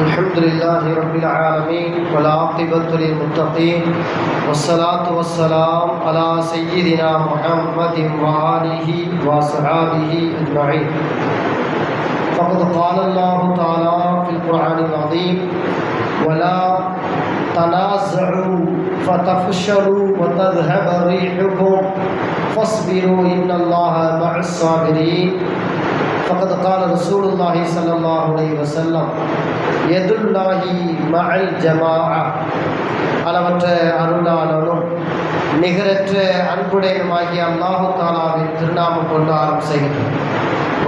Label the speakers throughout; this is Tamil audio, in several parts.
Speaker 1: الحمد لله رب العالمين والعاقبة للمتقين والصلاة والسلام على سيدنا محمد وآله وصحبه أجمعين. فقد قال الله تعالى في القرآن العظيم: ولا تنازعوا فتفشلوا وتذهب ريحكم فاصبروا إن الله مع الصابرين. فقد قال رسول الله صلى الله عليه وسلم: يد الله مع الجماعة. அளவற்ற அருளாளனும் நிகரற்ற அன்புடையனுமாகிய அல்லாஹு தாலாவின் திருநாமம் கொண்டு ஆரம்பிக்கிறேன்.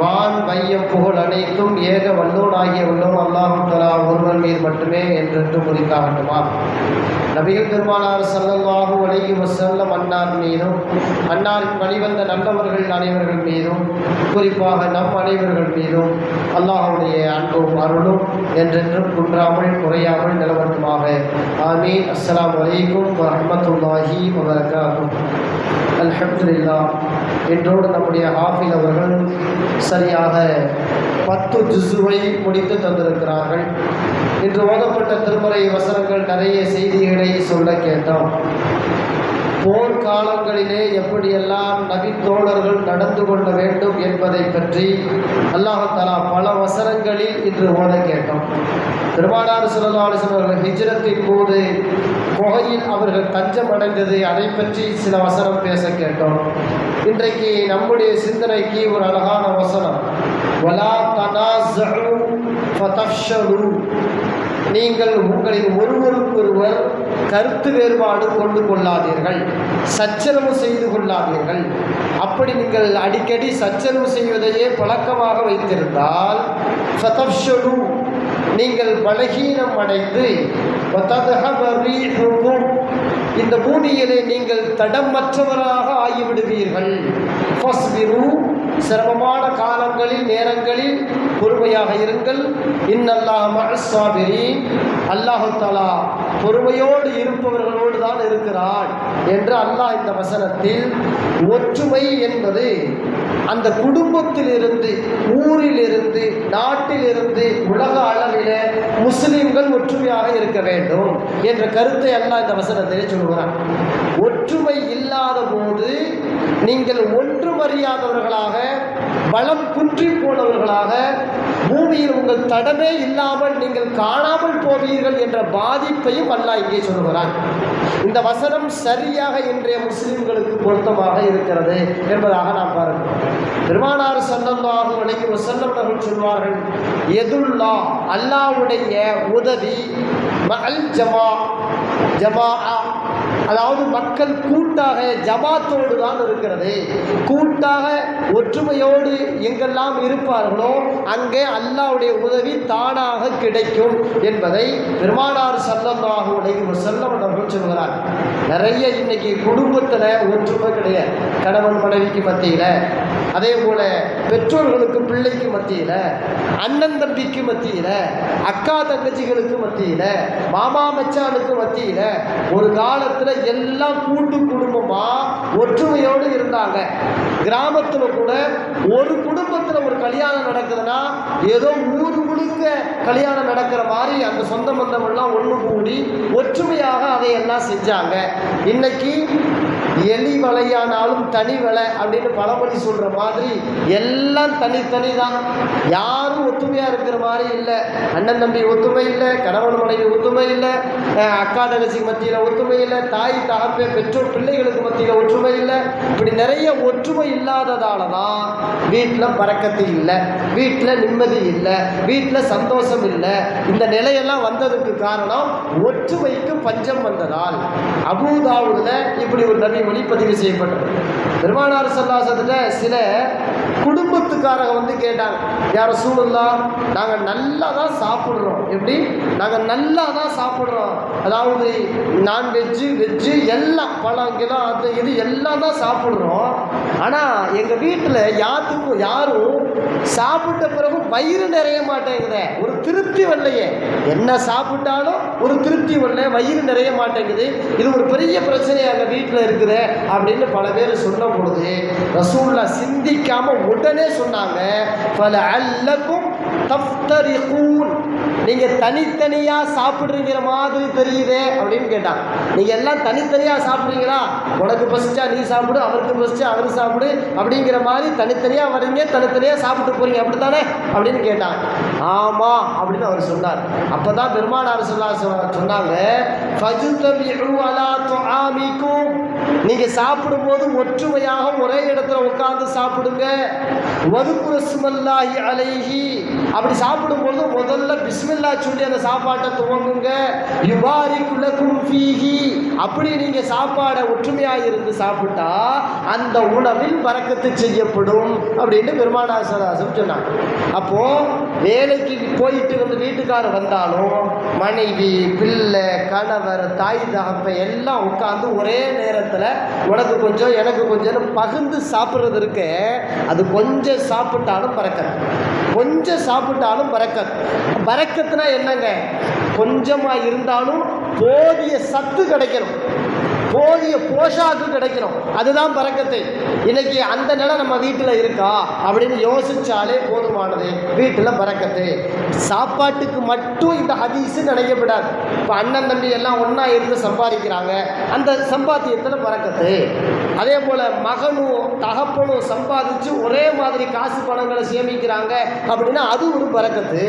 Speaker 1: வான் வையம் புகழ் அனைத்தும் ஏக வல்லோனாகிய வல்லோன் அல்லாஹு தஆலா ஒருவன் மீது மட்டுமே என்றென்று குறித்தாகட்டுமா. நபிகள் பெருமானார் ஸல்லல்லாஹு அலைஹி வஸல்லம் அன்னார் மீதும் அன்னாரின் வழிவந்த நல்லவர்கள் அனைவர்கள் மீதும் குறிப்பாக நம் அனைவர்கள் மீதும் அல்லாஹ்வுடைய அன்பும் அருளும் என்றென்றும் குன்றாமல் குறையாமல் நிலவட்டுமாக. ஆமீன். அஸ்ஸலாமு அலைக்கும் வரஹ்மத்துல்லாஹி வபரகாத்துஹு. அல்ஹம்துலில்லாஹ். இன்றோடு நம்முடைய ஹாஃபில் அவர்கள் சரியாக 10 ஜுஸுவை முடித்து தந்திருக்கிறார்கள். இன்று ஓதப்பட்ட திருமறை வசனங்கள் நிறைய செய்திகளை சொல்ல கேட்டோம். போர்க்காலங்களிலே எப்படியெல்லாம் நபி தோழர்கள் நடந்து கொள்ள வேண்டும் என்பதை பற்றி அல்லாஹ் தஆலா பல வசனங்களில் இன்று ஓத கேட்டோம். பெருமானார் ஸல்லல்லாஹு அலைஹி வஸல்லம் அவர்கள் ஹிஜ்ரத்தின் போது குகையில் அவர்கள் தஞ்சம் அடைந்தது, அதை பற்றி சில வசனம் பேச கேட்டோம். இன்றைக்கு நம்முடைய சிந்தனைக்கு ஒரு அழகான வசனம்: வலா தனாஸஉ ஃபதஃஷலு. நீங்கள் உங்களின் ஒருவருக்கொருவர் கருத்து வேறுபாடு கொண்டு கொள்ளாதீர்கள், சச்சரவு செய்து கொள்ளாதீர்கள். அப்படி நீங்கள் அடிக்கடி சச்சரவு செய்வதையே பழக்கமாக வைத்திருந்தால் ஃபதஃஷலு, நீங்கள் பலகீனம் அடைந்து இந்த பூமியிலே நீங்கள் தடமற்றவராக ஆகிவிடுவீர்கள். ஃபஸ்பிரு, சிரமமான காலங்களில் நேரங்களில் பொறுமையாக இருங்கள். இன்னல்லாஹ் மஅஸ் ஸாபிரீன், அல்லாஹ் தஆலா பொறுமையோடு இருப்பவர்களோடு தான் இருக்கிறான் என்று அல்லாஹ் இந்த வசனத்தில் ஒற்றுமை என்பது அந்த குடும்பத்திலிருந்து, ஊரிலிருந்து, நாட்டிலிருந்து, உலக அளவிலே முஸ்லிம்கள் ஒற்றுமையாக இருக்க வேண்டும் என்ற கருத்தை அல்லாஹ் இந்த வசனத்திலே சொல்கிறான். ஒற்றுமை இல்லாத போது நீங்கள் ஒன்றுமறியாதவர்களாக, பலம் குன்றி போனவர்களாக, பூமியில் உங்கள் தடமே இல்லாமல் நீங்கள் காணாமல் போவீர்கள் என்ற பாதிப்பையும் அல்லாஹ் இங்கே சொல்கிறான். இந்த வசனம் சரியாக இன்றைய முஸ்லிம்களுக்கு பொருத்தமாக இருக்கிறது என்பதாக நாம் பார்க்கிறோம். பெருமானார் ஸல்லல்லாஹு அலைஹி வஸல்லம் அவர்கள் சொல்வார்கள்: யதுல்லாஹ், அல்லாஹ்வுடைய உதவி, மஅல் ஜமாஅ, அதாவது மக்கள் கூட்டாக ஜமாத்தோடு தான் இருக்கிறது. கூட்டாக ஒற்றுமையோடு எங்கெல்லாம் இருப்பார்களோ அங்கே அல்லாஹ்வுடைய உதவி தானாக கிடைக்கும் என்பதை பெருமானார் ஸல்லல்லாஹு அலைஹி வஸல்லம் அவர்கள் சொல்கிறார். நிறைய இன்னைக்கு குடும்பத்தில் ஒற்றுமை கிடையாது. கணவன் மனைவிக்கு மத்தியில், அதே போல பெற்றோர்களுக்கு பிள்ளைக்கு மத்தியில், அண்ணன் தம்பிக்கு மத்தியில், அக்கா தங்கச்சிகளுக்கு மத்தியில், மாமா மச்சானுக்கு மத்தியில் ஒரு காலத்தில் எல்லாம் கூட்டு குடும்பமா ஒற்றுமையோடு இருந்தாங்க. கிராமத்தில் கூட ஒரு குடும்பத்தில் ஒரு கல்யாணம் நடக்குதுன்னா ஏதோ ஊர் முழுக்க கல்யாணம் நடக்கிற மாதிரி அந்த சொந்த பந்தம் எல்லாம் ஒன்று கூடி ஒற்றுமையாக அதையெல்லாம் செஞ்சாங்க. இன்னைக்கு எலி வலையானாலும் தனி வலை அப்படின்னு பழமொழி சொல்ற மாதிரி எல்லாம் தனித்தனி தான். யாரும் ஒத்துமையா இருக்கிற மாதிரி இல்லை. அண்ணன் தம்பி ஒத்துமை இல்லை, கணவன் மனைவி ஒத்துமை இல்லை, அக்கா தங்கச்சி மத்தியில் ஒத்துமை இல்லை, தாய் தகப்பே பெற்றோர் பிள்ளைகளுக்கு மத்தியில் ஒற்றுமை இல்லை. இப்படி நிறைய ஒற்றுமை இல்லாததால தான் வீட்டில் பறக்கத்து இல்லை, வீட்டில் நிம்மதி இல்லை, வீட்டில் சந்தோஷம் இல்லை. இந்த நிலையெல்லாம் வந்ததுக்கு காரணம் ஒற்றுமைக்கு பஞ்சம் வந்ததால். அபூதாவுல இப்படி ஒரு நபி ஒளிப்பதிவு செய்யப்பட்டது. பெருமானார் ஸல்லல்லாஹு அலைஹி வஸல்லம் சில குடும்பத்துக்காரங்க வந்து கேட்டாங்க: யா ரசூலுல்லாஹ், நாங்கள் நல்லா தான் சாப்பிட்றோம். எப்படி? நாங்கள் நல்லா தான் சாப்பிட்றோம், அதாவது நான்வெஜ்ஜு, வெஜ்ஜு எல்லாம், பழம் கிலம் அது இது எல்லாம் தான் சாப்பிட்றோம். ஆனால் எங்கள் வீட்டில் யாரும் சாப்பிட்ட பிறகு வயிறு நிறைய மாட்டேங்குது, ஒரு திருப்தி வரலையே. என்ன சாப்பிட்டாலும் ஒரு திருப்தி வரல, வயிறு நிறைய மாட்டேங்குது, இது ஒரு பெரிய பிரச்சனையாக எங்கள் வீட்டில் இருக்குது அப்படின்னு பல பேர் சொன்ன பொழுது ரசூலுல்லாஹ் சிந்திக்காம உடனே சொன்னாங்க: ஃபலஅல்லக்கும் தஃப்தரிகூன், நீங்க தனித்தனியா சாப்பிடுறீங்கிற மாதிரி தெரியுதே அப்படின்னு கேட்டான். நீங்க எல்லாம் தனித்தனியா சாப்பிடுறீங்களா? உனக்கு பசிச்சா நீ சாப்பிடு, அவருக்கு பசிச்சா அவரு சாப்பிடு, அப்படிங்கிற மாதிரி தனித்தனியா வரீங்க, தனித்தனியா சாப்பிட்டு போறீங்க, அப்படித்தானே அப்படின்னு கேட்டான். ஆமா அப்படின்னு அவர் சொன்னார். அப்பதான் பெருமானார் சொன்னாங்க, ஃபஜ்தமிஉ அலா துஆமிக்கும், நீங்க சாப்பிடும்போது ஒற்றுமையாக ஒரே இடத்துல உட்கார்ந்து சாப்பிடுங்க. வதுகுரு ஸ்மல்லாஹி அலைஹி, அப்படி சாப்பிடும்போது முதல்ல பிஸ்மில்லா சொல்லி அந்த சாப்பாட்டை துவங்குங்க. யுபாரிகு லகும் ஃபீஹி, அப்படி நீங்க சாப்பாடை ஒற்றுமையாக இருந்து சாப்பிட்டா அந்த உணவில் பரக்கத்து செய்யப்படும் அப்படின்னு பெருமானார் ஸல்லல்லாஹு சொன்னாங்க. அப்போ வேலைக்கு போயிட்டு வந்து வீட்டுக்காரர் வந்தாலும் மனைவி, பிள்ளை, கணவர், தாய் தகப்பன் எல்லாம் உட்கார்ந்து ஒரே நேரத்தில் உனக்கு கொஞ்சம் எனக்கு கொஞ்சம் பகிர்ந்து சாப்பிட்றது இருக்கு. அது கொஞ்சம் சாப்பிட்டாலும் பரக்கத், கொஞ்சம் சாப்பிட்டாலும் பரக்கத். பரக்கத்துனா என்னங்க? கொஞ்சமாக இருந்தாலும் போதிய சத்து கிடைக்கணும், போதிய போஷாக்கு கிடைக்கணும், அதுதான் பரக்கத்தை. இன்னைக்கு அந்த நிலை நம்ம வீட்டில் இருக்கா அப்படின்னு யோசிச்சாலே போதுமானது. வீட்டில் பரக்கத்து. சாப்பாட்டுக்கு மட்டும் இந்த ஹதீஸ் நினைக்கப்படாது. இப்போ அண்ணன் தம்பி எல்லாம் ஒன்றா இருந்து சம்பாதிக்கிறாங்க, அந்த சம்பாத்தியத்தில் பரக்கத்து. அதே போல் மகனும் தகப்பனும் சம்பாதிச்சு ஒரே மாதிரி காசு பணங்களை சேமிக்கிறாங்க அப்படின்னா அது ஒரு பரக்கத்து.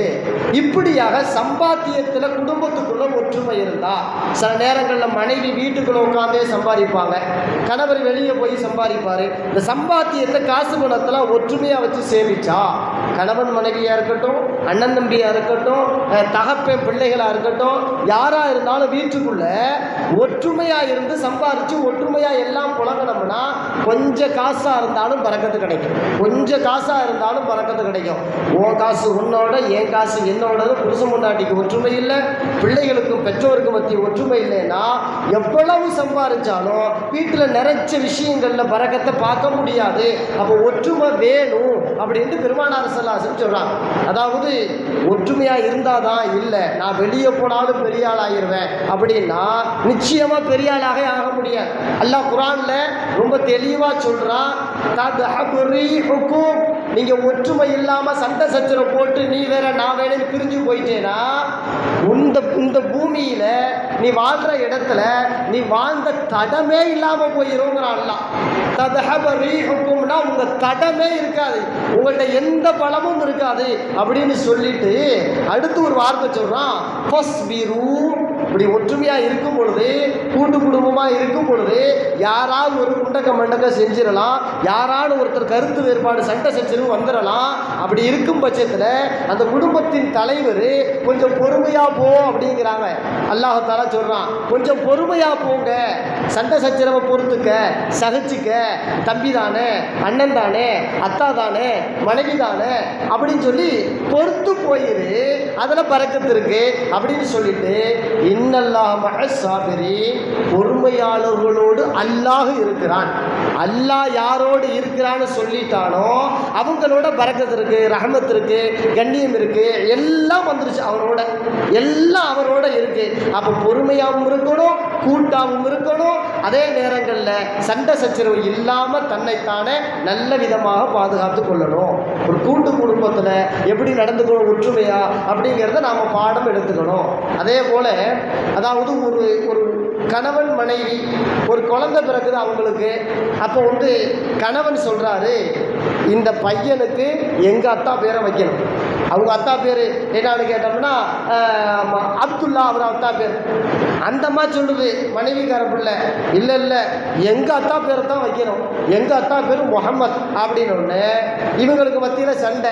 Speaker 1: இப்படியாக சம்பாத்தியத்தில் குடும்பத்துக்குள்ள ஒற்றுமை இருந்தா, சில நேரங்களில் மனைவி வீட்டுக்குள்ள உட்காந்தே சம்பாதிப்பாங்க, கணவர் வெளியே போய் சம்பாதிப்பாரு. இந்த சம்பாத்தியத்தை காசு பணத்தில் ஒற்றுமையாக வச்சு சேமிச்சா, கணவன் மனைவியாக இருக்கட்டும், அண்ணன் தம்பியாக இருக்கட்டும், தகப்பன் பிள்ளைகளாக இருக்கட்டும், யாராக இருந்தாலும் வீட்டுக்குள்ள ஒற்றுமையாக இருந்து சம்பாதிச்சு ஒற்றுமையாக எல்லாம் புழங்கினோம்னா கொஞ்சம் காசாக இருந்தாலும் பரக்கத்து கிடைக்கும், கொஞ்சம் காசாக இருந்தாலும் பரக்கத்து கிடைக்கும். உன் காசு உன்னோட, என் காசு என்னோடது, புருஷன் முன்னாடிக்கு ஒற்றுமை இல்லை, பிள்ளைகளுக்கும் பெற்றோருக்கும் மத்திய ஒற்றுமை இல்லைன்னா எவ்வளவு சம்பாதிச்சாலும் வீட்டில் நிறைச்ச விஷயங்களில் பரக்கத்தை பார்க்க முடியாது. அப்போ ஒற்றுமை வேணும் அப்படின்ட்டு பெருமானார் ஸல்லல்லாஹு சொல்கிறாங்க. அதாவது ஒற்றுமையாக இருந்தால் தான், இல்லை நான் வெளியே போனாலும் பெரிய ஆள் ஆகிடுவேன் அப்படின்னா நிச்சயமாக பெரிய ஆளாக ஆக முடியாது. அல்லாஹ் குர்ஆனில் ரொம்ப தெளிவாக சொல்கிறான், நீங்கள் ஒற்றுமை இல்லாமல் சண்டை சச்சரவு போட்டு நீ வேற நான் வேணும்னு பிரிஞ்சு போயிட்டேன்னா இந்த பூமியில் நீ வாழ்கிற இடத்துல நீ வாழ்ந்த தடமே இல்லாமல் போயிருங்கிறான் அல்லாஹ். ததஹபரீஹுக்கும்னா உங்கள் தடமே இருக்காது, உங்கள்கிட்ட எந்த பலமும் இருக்காது அப்படின்னு சொல்லிட்டு அடுத்து ஒரு வார்த்தை சொல்கிறான், ஃபஸ்பிரு. இப்படி ஒற்றுமையாக இருக்கும் பொழுது, கூட்டு குடும்பமாக இருக்கும் பொழுது யாராவது ஒரு குண்டக்க மண்டக்க செஞ்சிடலாம், யாராவது ஒருத்தர் கருத்து வேறுபாடு சண்டை சச்சரவு வந்துடலாம். அப்படி இருக்கும் பட்சத்தில் அந்த குடும்பத்தின் தலைவர் கொஞ்சம் பொறுமையாக போ அப்படிங்கிறாங்க. அல்லாஹ் தஆலா சொல்கிறான், கொஞ்சம் பொறுமையாக போங்க, சண்டை சச்சரவை பொறுத்துக்க, சகிச்சுக்க, தம்பி தானே, அண்ணன் தானே, அத்தா தானே, மனைவி தானே அப்படின்னு சொல்லி பொறுத்து போயிரு, அதில் பரக்கத்து இருக்கு அப்படின்னு சொல்லிட்டு, இன்னல்லாஹ் மஅஸ் ஸாபிரீன், பொறுமையாளர்களோடு அல்லாஹ் இருக்கிறான். அல்லாஹ் யாரோடு இருக்கிறான்னு சொல்லிட்டானோ அவங்களோட பரக்கத்து இருக்கு, ரஹமத் இருக்கு, கண்ணியம் இருக்கு, எல்லாம் வந்துருச்சு அவரோட, எல்லாம் அவரோட இருக்கு. அப்போ பொறுமையாகவும் இருக்கணும், கூட்டாகவும் இருக்கணும், அதே நேரங்களில் சண்டை சச்சரவு இல்லாமல் தன்னைத்தானே நல்ல விதமாக பாதுகாத்து கொள்ளணும். ஒரு கூட்டு குடும்பத்தில் எப்படி நடந்துக்கணும் ஒற்றுமையா அப்படிங்கிறத நாம் பாடம் எடுத்துக்கணும். அதே போல் அதாவது ஒரு கணவன் மனைவி ஒரு குழந்தை பிறகுது அவங்களுக்கு. அப்போ கணவன் சொல்கிறாரு, இந்த பையனுக்கு எங்கள் அத்தா பேரை வைக்கணும். அவங்க அத்தா பேர் என்னான்னு கேட்டோம்னா அப்துல்லா, அவர் அத்தா பேர். அந்தம்மா சொல்லுது மனைவிக்கார பிள்ளை, இல்லை இல்லை எங்கள் அத்தா பேரை தான் வைக்கணும், எங்கள் அத்தா பேர் முகமது அப்படின்னு. இவங்களுக்கு மத்தியில் சண்டை,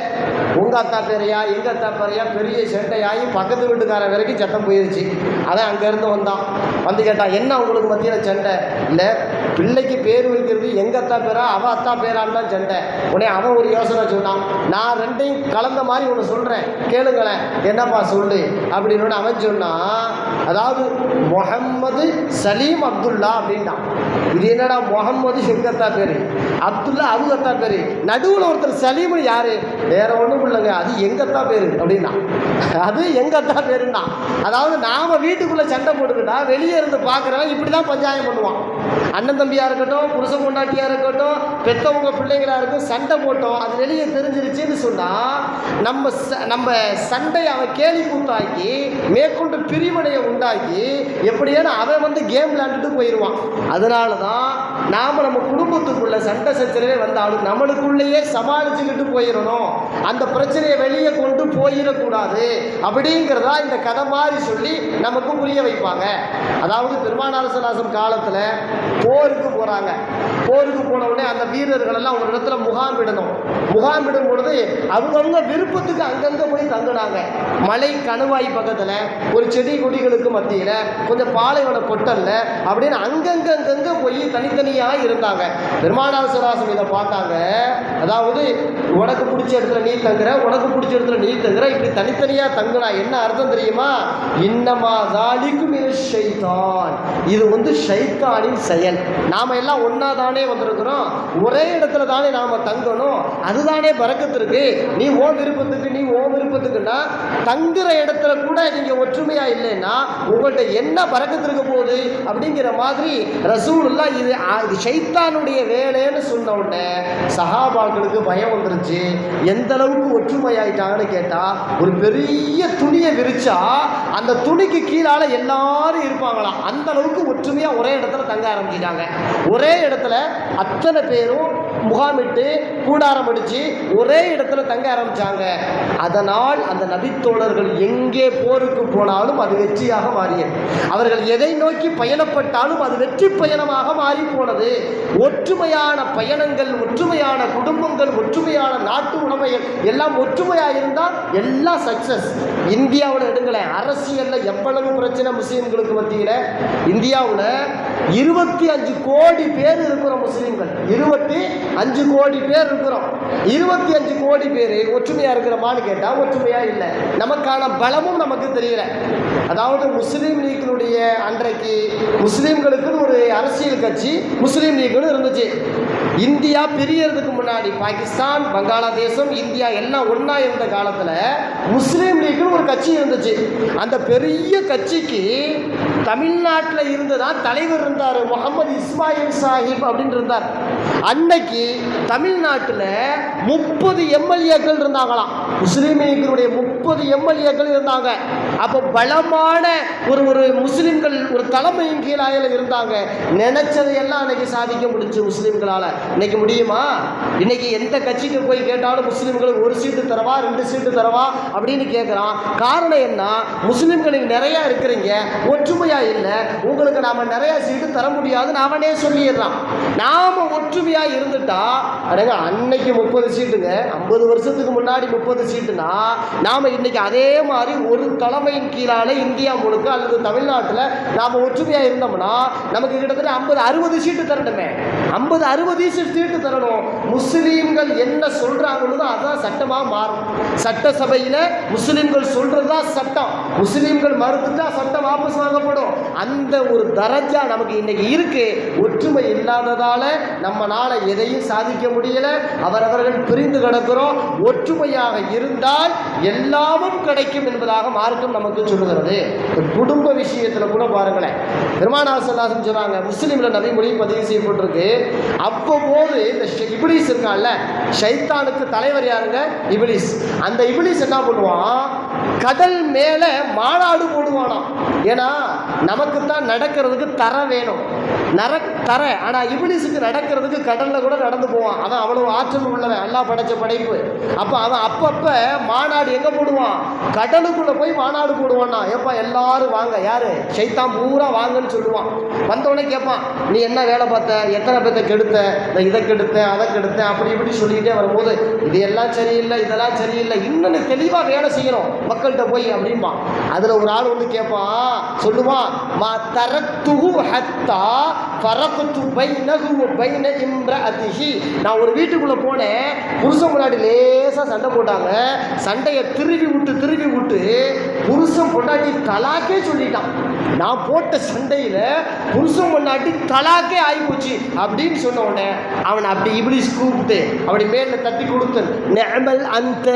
Speaker 1: உங்கள் அத்தா பேரையா எங்கள் அத்தா பேரையா, பெரிய சண்டையாகி பக்கத்து வீட்டுக்காரன் வரைக்கும் சத்தம் போயிடுச்சு. அதான் அங்கேருந்து வந்தான், வந்து கேட்டான், என்ன உங்களுக்கு மத்தியில் சண்டை? இல்லை பிள்ளைக்கு பேர் வைக்கிறது எங்கள் அத்தா பேரா அவள் அத்தா பேரான்னு தான் சண்டை. உடனே அவன் ஒரு யோசனை சொன்னான், நான் ரெண்டையும் கலந்த மாதிரி ஒன்று சொல்கிறேன் கேளுங்களேன், என்னப்பா சொல்லு அப்படின்னு அவன் சொன்னான். அதாவது முகம்மது சலீம் அப்துல்லா அப்படின்ட்டான். இது என்னடா முகம்மது எங்கத்தா பேர், அப்துல்லா அவங்கத்தா பேர், நடுவில் ஒருத்தர் சலீம்னு யாரு? வேற ஒன்றும் இல்லைங்க, அது எங்கத்தா பேர் அப்படின்னா. அது எங்கத்தா பேருன்னா, அதாவது நாம வீட்டுக்குள்ளே சண்டை போட்டுக்கிட்டா வெளியே இருந்து பார்க்குறவன் இப்படி தான் பஞ்சாயம் பண்ணுவான். அண்ணன் தம்பியாக இருக்கட்டும், புருஷன் பொண்டாட்டியாக இருக்கட்டும், பெற்றவங்க பிள்ளைங்களாக இருக்கும், சண்டை போட்டோம், அது வெளியே தெரிஞ்சிருச்சுன்னு சொன்னால் நம்ம சண்டையை அவன் கேலி கூத்தாக்கி மேற்கொண்டு பிரிவினையை உண்டாக்கி எப்படியான அவன் வந்து கேம் விளையாண்டுட்டு போயிடுவான். அதனால தான் நாம் நம்ம குடும்பத்துக்குள்ள சண்டை சச்சரவே வந்தாலும் நம்மளுக்குள்ளேயே சமாளிச்சுக்கிட்டு போயிடணும், அந்த பிரச்சனையை வெளியே கொண்டு போயிடக்கூடாது அப்படிங்கிறதா இந்த கதை மாதிரி சொல்லி நமக்கு புரிய வைப்பாங்க. அதாவது பெருமானார் ஸல்லல்லாஹு காலத்தில் போருக்கு போகிறாங்க. போருக்கு போன உடனே அந்த வீரர்கள் எல்லாம் ஒரு இடத்துல முகாமிடணும். முகாமிடும் பொழுது அவங்கவுங்க விருப்பத்துக்கு அங்கங்கே போய் தங்கினாங்க. மலை கணுவாய் பக்கத்தில், ஒரு செடி கொடிகளுக்கு மத்தியில், கொஞ்சம் பாலைவன கொட்டல்ல அப்படின்னு அங்கங்கே போய் தனித்தனியாக இருந்தாங்க. பெருமானார் ஸல்லல்லாஹு இதை பார்த்தாங்க. அதாவது உனக்கு பிடிச்ச இடத்துல நீ தங்குற, உனக்கு பிடிச்ச இடத்துல நீ தங்குற, இப்படி தனித்தனியாக தங்குனா என்ன அர்த்தம் தெரியுமா? இன்னமா ஸாலிகும் மினஷ் ஷைத்தான், இது வந்து ஷைத்தானின் செயல். நாம் எல்லாம் ஒன்றா தானே வந்திருக்கிறோம், ஒரே இடத்துல தானே நாம் தங்கணும், அதுதானே பரக்கத்து இருக்கு. நீ ஓ விருப்பத்துக்கு, நீ ஓ விருப்பத்துக்குன்னா தங்குற இடத்துல கூட நீங்கள் ஒற்றுமையாக இல்லைன்னா உங்கள்கிட்ட என்ன பரக்கத்து இருக்க போகுது அப்படிங்கிற மாதிரி ரசூலுல்லாஹ் இது ஷைத்தானுடைய வேலைன்னு சொன்ன உடனே சஹாபாக்களுக்கு பயம் வந்துருச்சு. எந்த அளவுக்கு ஒற்றுமையாயிட்டாங்கன்னு கேட்டால், ஒரு பெரிய துணியை விரிச்சா அந்த துணிக்கு கீழால எல்லாரும் இருப்பாங்களாம். அந்த அளவுக்கு ஒற்றுமையாக ஒரே இடத்துல தங்க ஆரம்பிச்சிட்டாங்க. ஒரே இடத்துல அத்தனை பேரும் முகாமிட்டு கூடாரம் அடிச்சு ஒரே இடத்துல தங்க ஆரம்பிச்சாங்க. அதனால் அந்த நபித்தோழர்கள் எங்கே போருக்கு போனாலும் அது வெற்றியாக மாறியது. அவர்கள் எதை நோக்கி பயணப்பட்டாலும் அது வெற்றி பயணமாக மாறி போனது. ஒற்றுமையான பயணங்கள், ஒற்றுமையான குடும்பங்கள், ஒற்றுமையான நாட்டு உடைமைகள் எல்லாம் ஒற்றுமையாக இருந்தால் எல்லாம் சக்சஸ். இந்தியாவில் எடுங்களேன், அரசியலில் எவ்வளவு பிரச்சனை முஸ்லீம்களுக்கு மத்தியில். இந்தியாவில் 25 கோடி பேர் இருக்கிறோம் முஸ்லீம்கள், 25 கோடி பேர் இருக்கிறோம். 25 கோடி பேர் ஒற்றுமையாக இருக்கிறோமான்னு கேட்டால் ஒற்றுமையாக இல்லை. நமக்கான பலமும் நமக்கு தெரியல. அதாவது முஸ்லீம் லீக்கினுடைய அன்றைக்கு முஸ்லீம்களுக்குன்னு ஒரு அரசியல் கட்சி முஸ்லீம் லீக்னு இருந்துச்சு. இந்தியா பிரியறதுக்கு முன்னாடி பாகிஸ்தான், வங்காளதேசம், இந்தியா எல்லாம் ஒன்றா இருந்த காலத்தில் முஸ்லீம் லீக்னு ஒரு கட்சி இருந்துச்சு. அந்த பெரிய கட்சிக்கு தமிழ்நாட்டில் இருந்துதான் தலைவர் இருந்தார், முகமது இஸ்மாயில் சாஹிப் அப்படின்னு இருந்தார். அன்னைக்கு தமிழ்நாட்டில் 30 எம்எல்ஏக்கள் இருந்தாங்களாம். முஸ்லீம் லீக்கினுடைய 30 எம்எல்ஏக்கள் இருந்தாங்க. அப்போ பலமான ஒரு முஸ்லீம்கள் ஒரு தலைமையின் கீழாயில் இருந்தாங்க. நினைச்சதையெல்லாம் அன்னைக்கு சாதிக்க முடிஞ்சு முஸ்லீம்களால். இன்னைக்கு முடியுமா? இன்னைக்கு எந்த கட்சிக்கு போய் கேட்டாலும் முஸ்லீம்களுக்கு 1 சீட்டு தரவா, 2 சீட்டு தரவா அப்படின்னு கேட்குறான். காரணம் என்ன? முஸ்லீம்களுக்கு நிறையா இருக்கிறீங்க, ஒற்றுமையா இல்லை, உங்களுக்கு நாம நிறைய சீட்டு தர முடியாதுன்னு அவனே சொல்லிடுறான். நாம ஒற்றுமையா இருந்துட்டா அடங்க அன்னைக்கு 30 சீட்டுங்க, 50 வருஷத்துக்கு முன்னாடி 30 சீட்டுனா நாம இன்னைக்கு அதே மாதிரி ஒரு தலைமையின் கீழான இந்தியா முழுக்க அல்லது தமிழ்நாட்டில் நாம ஒற்றுமையா இருந்தோம்னா நமக்கு கிட்டத்தட்ட 50-60 சீட்டு தரணுமே. 50-60 சீட்டு தரணும். முஸ்லீம்கள் என்ன சொல்றாங்களோ அதான் சட்டமாக மாறும். சட்டசபையில் முஸ்லீம்கள் சொல்றதுதான் சட்டம். முஸ்லீம்கள் மறுத்துட்டா சட்டம் வாபஸ் வாங்கப்படும். அந்த ஒரு தரஜா நமக்கு இன்னைக்கு இருக்கு. ஒற்றுமை இல்லாததால நம்மளால எதையும் சாதிக்க முடியல. அவரவர்கள் பிரிந்து கிடக்கிறோம். ஒற்றுமையாக இருந்தால் எல்லாமும் கிடைக்கும் என்பதாக மார்க்கம் நமக்கு சொல்லுகிறது. குடும்ப விஷயத்துல கூட பாருங்களேன், பெருமானார் ஸல்லல்லாஹு அலைஹி சொல்றாங்க, முஸ்லீம்ல நபிமொழி பதிவு செய்யப்பட்டிருக்கு. அப்போது இந்த இப்லீஸ் இருக்கான்ல, ஷைத்தானுக்கு தலைவர் யாருங்க? இப்லீஸ். அந்த இப்லீஸ் என்ன பண்ணுவான்? கடல் மேல மாநாடு போடுவானாம். ஏன்னா நமக்கு தான் நடக்கிறதுக்கு தர வேணும், தர. ஆனா இப்லீஸுக்கு நடக்கிறதுக்கு கடல்ல கூட நடந்து போவான். அவன் அவ்வளவு ஆற்றல் உள்ளவன், அல்லாஹ் படைச்ச படைப்பு. அப்ப அவன் அப்பப்ப மாநாடு எங்க போடுவான்? கடலுக்குள்ள போய் மாநாடு போடுவான்னா. எப்பா எல்லாரும் வாங்க, யாரு? ஷைத்தான் பூரா வாங்கன்னு சொல்லுவான். வந்தவொடனே கேட்பான், நீ என்ன வேலை பார்த்த, எத்தனை பேர்த்த கெடுத்த, இதை கெடுத்தேன், அதை கெடுத்தேன், அப்படி இப்படி சொல்லிக்கிட்டே வரும்போது இது எல்லாம் சரியில்லை, இதெல்லாம் சரியில்லை, இன்னொன்று தெளிவாக வேலை செய்யணும் மக்கள்கிட்ட போய் அப்படின்பா. அதில் ஒரு ஆள் வந்து கேட்பான், சொல்லுவான், மா தரத்துஹு ஹத்தா ஃபரக்து பைனஹு வ பைன இம்ரஅதிஹி. நான் ஒரு வீட்டுக்குள்ளே போனேன், புருஷன் முன்னாடி லேசாக சண்டை போட்டாங்க. சண்டையை திருவி விட்டு புருஷன் பொண்டாட்டி தலாக்கே சொல்லிட்டான். நான் போட்ட சண்டையில் புருஷன் பொண்டாட்டி தலாக்கே ஆகிப்போச்சு அப்படின்னு சொன்ன உடனே அவனை அப்படி இப்லீஸ் கூப்பிட்டு அப்படி மேல தட்டி கொடுத்து, நெமல் அந்த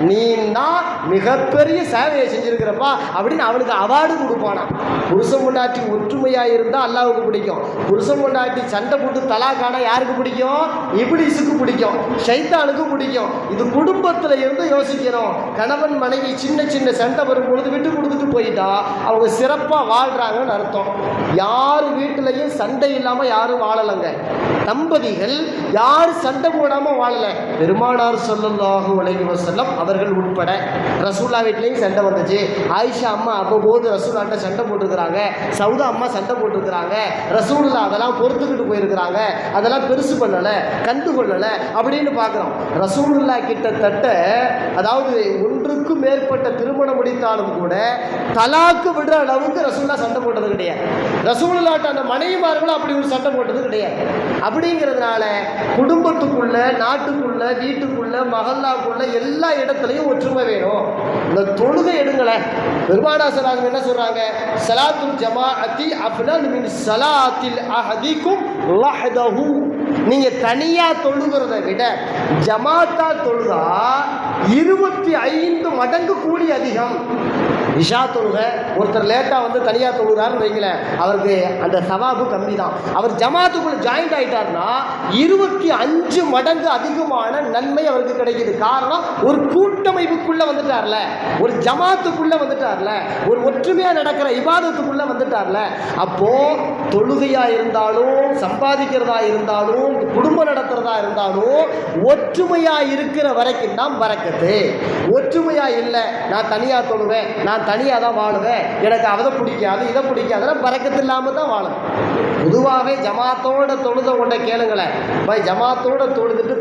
Speaker 1: நீ மிகப்பெரிய சேவையை செஞ்சிருக்கிறப்பா அப்படின்னு அவனுக்கு அவார்டு கொடுப்பானா. புருஷன் பொண்டாட்டி ஒற்றுமையாக இருந்தால் அல்லாவுக்கு பிடிக்கும். புருஷன் பொண்டாட்டி சண்டை போட்டு தலாக்கான யாருக்கு பிடிக்கும்? இப்லீஸுக்கு பிடிக்கும், ஷைத்தானுக்கு பிடிக்கும். இது குடும்பத்தில் இருந்து யோசிக்கணும். கணவன் மனைவி சின்ன சின்ன சண்டை வரும் பொழுது விட்டு கொடுத்துட்டு போயிட்டா அவங்க சிறப்பாக வாழ்கிறாங்கன்னு அர்த்தம். யார் வீட்டிலையும் சண்டை இல்லாமல் யாரும் வாழலைங்க. தம்பதிகள் யார் சண்டை போடாமல் வாழலை. பெருமானார் ஸல்லல்லாஹு அலைஹி வஸல்லம் அவர்கள் உட்பட. ரசூல்லா வீட்லேயும் சண்டை வந்துச்சு. ஆயிஷா அம்மா அவ்வப்போது ரசூல்லாட்ட சண்டை போட்டிருக்கிறாங்க. சவுதா அம்மா சண்டை போட்டிருக்கிறாங்க. ரசூலுல்லாஹ் அதெல்லாம் பொறுத்துக்கிட்டு போயிருக்கிறாங்க. அதெல்லாம் பெருசு பண்ணலை, கண்டு கொள்ளலை அப்படின்னு பார்க்குறோம். ரசூலுல்லாஹ் கிட்டத்தட்ட அதாவது ஒன்றுக்கு மேற்பட்ட திருமணம் முடித்தாலும் கூட தலாக்கு விடுற அளவுக்கு ரசூலுல்லாஹ் சண்டை போட்டது கிடையாது. ரசூலுல்லாஹ்ட்ட அந்த மனைவிமார்களும் அப்படி ஒரு சண்டை போட்டது கிடையாது. அப்படிங்கிறதுனால குடும்பத்துக்குள்ள, நாட்டுக்குள்ள, வீட்டுக்குள்ள, மகல்லாக்குள்ள எல்லா இடத்துலையும் ஒற்றுமை வேணும். இந்த தொழுகை எடுங்களேன். பெருமானார் ஸல்லல்லாஹு என்ன சொல்றாங்க? ஸலாத்துல் ஜமாஅத்தி அஃலல் மின் ஸலாத்தில் அஹதிக்கும் வஹ்தஹு. நீங்க தனியா தொழுகிறத விட ஜமாத்தா தொழுதா 25 மடங்கு கூலி அதிகம். இஷா தொழுகை ஒருத்தர் லேட்டாக வந்து தனியாக தொழுகிறாருன்னு வைங்களேன், அவருக்கு அந்த சவாபு கம்மி தான். அவர் ஜமாத்துக்குள்ளே ஜாயிண்ட் ஆகிட்டார்னா 25 மடங்கு அதிகமான நன்மை அவருக்கு கிடைக்கிது. காரணம், ஒரு கூட்டமைப்புக்குள்ளே வந்துட்டார்ல, ஒரு ஜமாத்துக்குள்ளே வந்துட்டார்ல, ஒரு ஒற்றுமையாக நடக்கிற இபாதத்துக்குள்ளே வந்துட்டார்ல. அப்போது தொழுகையாக இருந்தாலும், சம்பாதிக்கிறதா இருந்தாலும், குடும்பம் நடத்துகிறதா இருந்தாலும் ஒற்றுமையாக இருக்கிற வரைக்கும் தான் பரக்கத்து. ஒற்றுமையாக இல்லை, நான் தனியாக தொழுவேன், நான் தனியாக தான் வாழுவேன், எனக்கு அதை பிடிக்காது இதை பிடிக்காதுன்னா பரக்கத்து இல்லாமல் தான் வாழும். பொதுவாகவே ஜமாத்தோட தொழுத ஒன்றை கேளுங்களேன். பாய் ஜமாத்தோட தொழுதுட்டு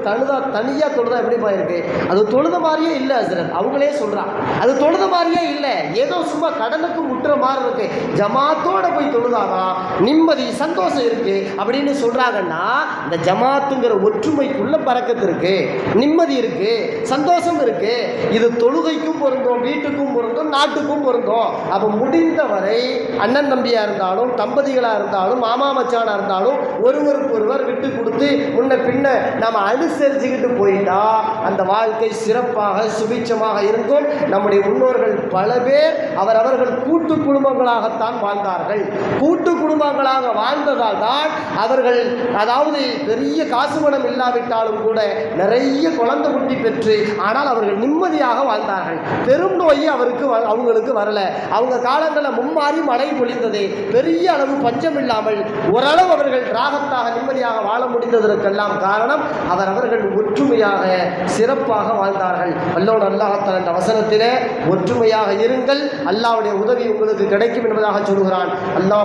Speaker 1: தனியாக தொழுதா எப்படிப்பா இருக்கு? அது தொழுத மாதிரியே இல்லை ஹஸ்ரத். அவங்களே சொல்கிறான் அது தொழுத மாதிரியே இல்லை, ஏதோ சும்மா கடனுக்கு முட்டுற மாதிரி இருக்கு. ஜமாத்தோட போய் தொழுதாதான் நிம்மதி, சந்தோஷம் இருக்கு அப்படின்னு சொல்றாங்கன்னா இந்த ஜமாத்துங்கிற ஒற்றுமைக்குள்ள பரக்கத்து இருக்கு, நிம்மதி இருக்கு, சந்தோஷம் இருக்கு. இது தொழுகைக்கும் பொருந்தும், வீட்டுக்கும் பொருந்தும், நாட்டுக்கும் பொருந்தும். அப்போ முடிந்தவரை அண்ணன் தம்பியா இருந்தாலும், தம்பதிகளா இருந்தாலும், மாமா மச்சானா இருந்தாலும் ஒருவருக்கு ஒருவர் விட்டு கொடுத்து முன்ன பின்ன நாம அனுசரிச்சுக்கிட்டு போயிட்டா அந்த வாழ்க்கை சிறப்பாக சுபிட்சமாக இருக்கும். நம்முடைய முன்னோர்கள் பல பேர் அவர்கள் கூட்டு குடும்பங்களாகத்தான் வாழ்ந்தார்கள். கூட்டு குடும்பங்களாக வாழ்ந்ததால் தான் அவர்கள் அதாவது பெரிய காசு பணம் இல்லாவிட்டாலும் கூட நிறைய குழந்தை குட்டி பெற்று ஆனால் அவர்கள் நிம்மதியாக வாழ்ந்தார்கள். பெரும் நோய் அவங்களுக்கு வரல. அவங்க காலங்களில் மும்மாறி மழை பொழிந்தது. பெரிய அளவு பஞ்சம் இல்லாமல் ஓரளவு அவர்கள் ராகத்தாக நிம்மதியாக வாழ முடிந்ததற்கெல்லாம் காரணம் அவர்கள் ஒற்றுமையாக சிறப்பாக வாழ்ந்தார்கள். அல்லோடு அல்லாஹ்தாலா என்ற வசனத்திலே ஒற்றுமையாக இருங்கள், அல்லாஹ்வுடைய உதவி உங்களுக்கு கிடைக்கும் என்பதாக சொல்கிறான்.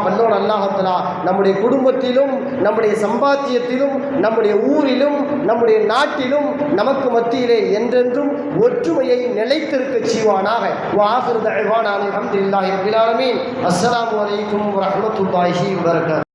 Speaker 1: வல்லோடு அல்லாஹ்தாலா நம்முடைய குடும்பத்திலும், நம்முடைய சம்பாத்தியத்திலும், நம்முடைய ஊரிலும், நம்முடைய நாட்டிலும் நமக்கு மத்தியிலே என்றென்றும் ஒற்றுமையை நிலைத்திருக்க செய்வானாக. வஆகிரு தஅவானா அல்ஹம்துலில்லாஹி ரப்பில் ஆலமீன். அஸ்ஸலாமு அலைக்கும் வரஹ்மத்துல்லாஹி வபரகாத்துஹு.